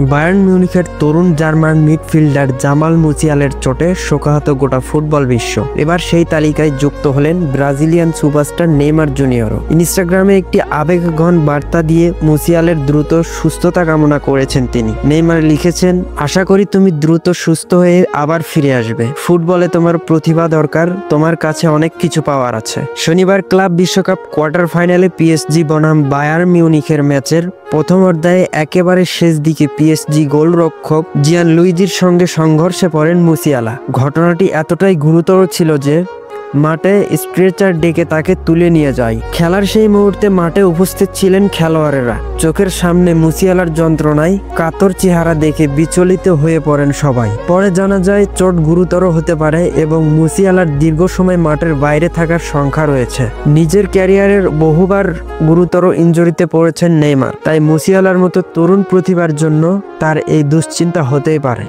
Bayern মিউনিখের তরুণ German midfielder Jamal মুসিয়ালের চোটে শোকাহত গোটা ফুটবল বিশ্ব। এবার সেই তালিকায় যুক্ত হলেন ব্রাজিলিয়ান সুপারস্টার নেইমার জুনিয়রও। ইনস্টাগ্রামে একটি আবেগঘন বার্তা দিয়ে মুসিয়ালের দ্রুত সুস্থতা কামনা করেছেন তিনি। নেইমার লিখেছেন, আশা করি তুমি দ্রুত সুস্থ হয়ে আবার ফিরে আসবে। ফুটবলে তোমার প্রতিভা দরকার, তোমার কাছে অনেক কিছু পাওয়ার আছে। শনিবার ক্লাব বিশ্বকাপ কোয়ার্টার ফাইনালে পিএসজি বনাম বায়ার্ন মিউনিখের ম্যাচের প্রথম অধ্যায়ে একেবারে শেষ দিকে পিএসজি গোলরক্ষক জিয়ানলুইজির সঙ্গে সংঘর্ষে পড়েন মুসিয়ালা। ঘটনাটি এতটাই গুরুতর ছিল যে মাঠে স্ট্রেচার ডেকে তাকে তুলে নিয়ে যায়। খেলার সেই মুহূর্তে মাঠে উপস্থিত ছিলেন খেলোয়াড়েরা। চোখের সামনে মুসিয়ালার যন্ত্রণায় কাতর চেহারা দেখে বিচলিত হয়ে পড়েন সবাই। পরে জানা যায় চোট গুরুতর হতে পারে এবং মুসিয়ালার দীর্ঘ সময় মাঠের বাইরে থাকার সংখ্যা রয়েছে। নিজের ক্যারিয়ারের বহুবার গুরুতর ইনজুরিতে পড়েছেন নেইমার, তাই মুসিয়ালার মতো তরুণ প্রতিভার জন্য তার এই দুশ্চিন্তা হতেই পারে।